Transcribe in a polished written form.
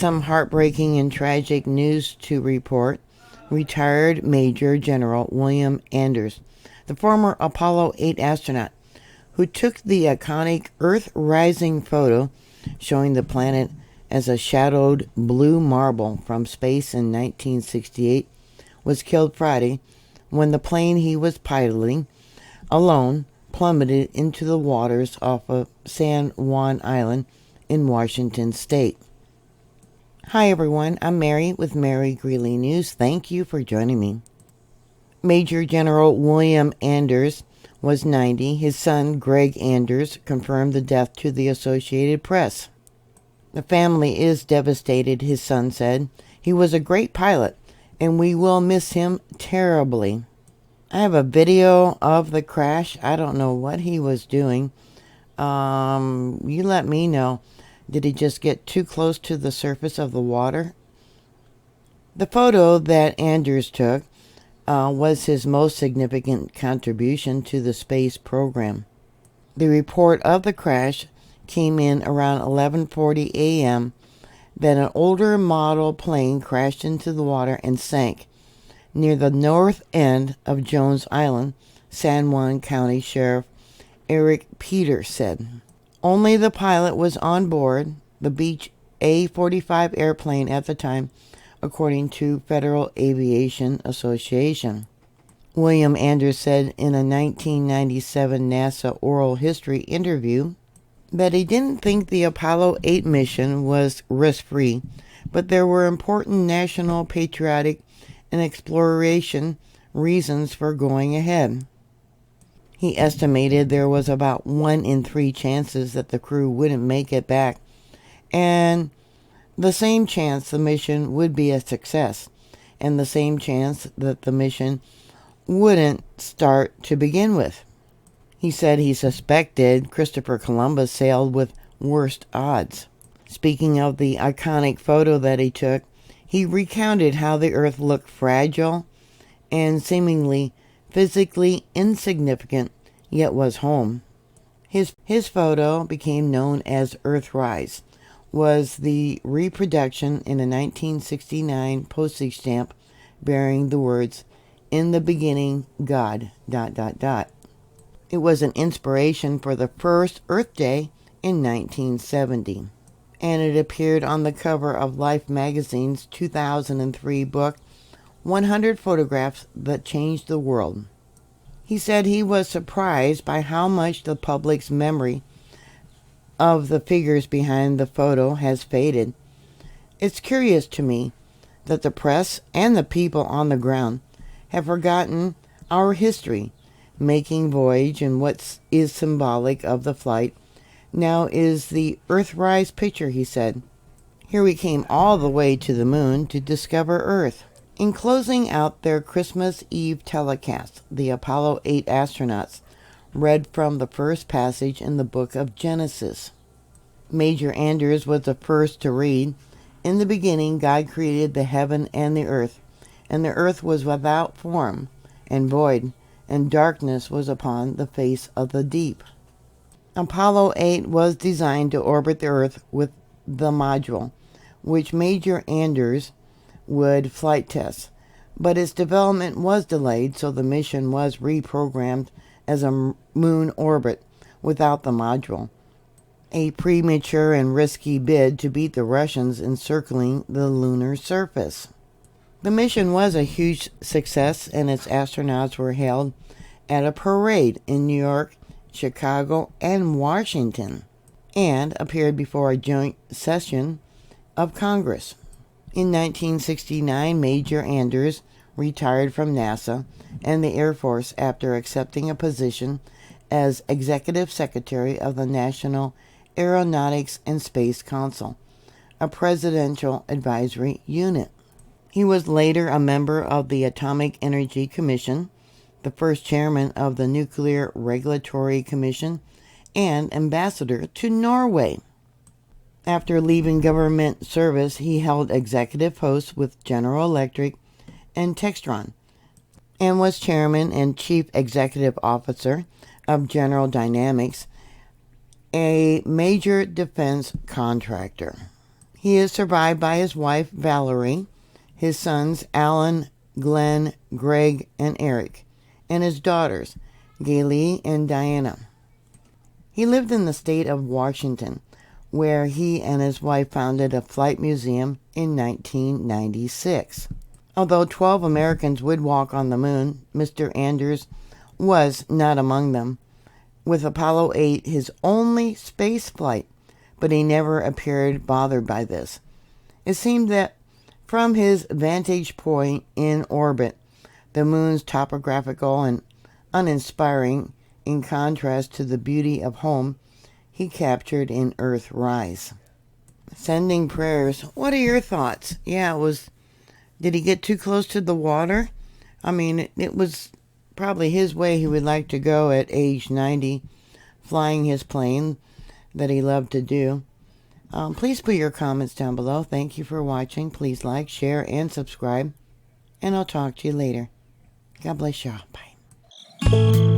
Some heartbreaking and tragic news to report. Retired Major General William Anders, the former Apollo 8 astronaut, who took the iconic Earth-rising photo showing the planet as a shadowed blue marble from space in 1968, was killed Friday when the plane he was piloting alone plummeted into the waters off of San Juan Island in Washington State. Hi everyone, I'm Mary with MaryGreeley News. Thank you for joining me. Major General William Anders was 90. His son, Greg Anders, confirmed the death to the Associated Press. The family is devastated, his son said. He was a great pilot, and we will miss him terribly. I have a video of the crash. I don't know what he was doing. You let me know. Did he just get too close to the surface of the water? The photo that Anders took was his most significant contribution to the space program. The report of the crash came in around 11:40 a.m. that an older model plane crashed into the water and sank near the north end of Jones Island, San Juan County Sheriff Eric Peters said. Only the pilot was on board the Beech A-45 airplane at the time, according to Federal Aviation Association. William Anders said in a 1997 NASA oral history interview that he didn't think the Apollo 8 mission was risk-free, but there were important national, patriotic, and exploration reasons for going ahead. He estimated there was about 1 in 3 chances that the crew wouldn't make it back, and the same chance the mission would be a success, and the same chance that the mission wouldn't start to begin with. He said he suspected Christopher Columbus sailed with worst odds. Speaking of the iconic photo that he took, he recounted how the Earth looked fragile and seemingly physically insignificant, yet was home. His photo became known as Earthrise, was the reproduction in a 1969 postage stamp bearing the words, "In the beginning, God, ... It was an inspiration for the first Earth Day in 1970, and it appeared on the cover of Life magazine's 2003 book, 100 Photographs That Changed the World. He said he was surprised by how much the public's memory of the figures behind the photo has faded. It's curious to me that the press and the people on the ground have forgotten our history. Making voyage and what is symbolic of the flight now is the Earthrise picture, he said. Here we came all the way to the moon to discover Earth. In closing out their Christmas Eve telecast, the Apollo 8 astronauts read from the first passage in the book of Genesis. Major Anders was the first to read, "In the beginning God created the heaven and the earth was without form and void, and darkness was upon the face of the deep." Apollo 8 was designed to orbit the Earth with the module, which Major Anders would flight test, but its development was delayed, so the mission was reprogrammed as a moon orbit without the module, a premature and risky bid to beat the Russians encircling the lunar surface. The mission was a huge success, and its astronauts were hailed at a parade in New York, Chicago, and Washington, and appeared before a joint session of Congress. In 1969, Major Anders retired from NASA and the Air Force after accepting a position as Executive Secretary of the National Aeronautics and Space Council, a presidential advisory unit. He was later a member of the Atomic Energy Commission, the first chairman of the Nuclear Regulatory Commission, and ambassador to Norway. After leaving government service, he held executive posts with General Electric and Textron, and was chairman and chief executive officer of General Dynamics, a major defense contractor. He is survived by his wife, Valerie, his sons, Alan, Glenn, Greg, and Eric, and his daughters, Gaylee and Diana. He lived in the state of Washington, where he and his wife founded a flight museum in 1996. Although 12 Americans would walk on the moon, Mr. Anders was not among them, with Apollo 8 his only space flight, but he never appeared bothered by this. It seemed that from his vantage point in orbit, the moon's topographical and uninspiring in contrast to the beauty of home he captured in Earthrise. Sending prayers. What are your thoughts? Yeah, did he get too close to the water? I mean, it was probably his way he would like to go at age 90, flying his plane that he loved to do. Please put your comments down below. Thank you for watching. Please like, share, and subscribe. And I'll talk to you later. God bless y'all. Bye.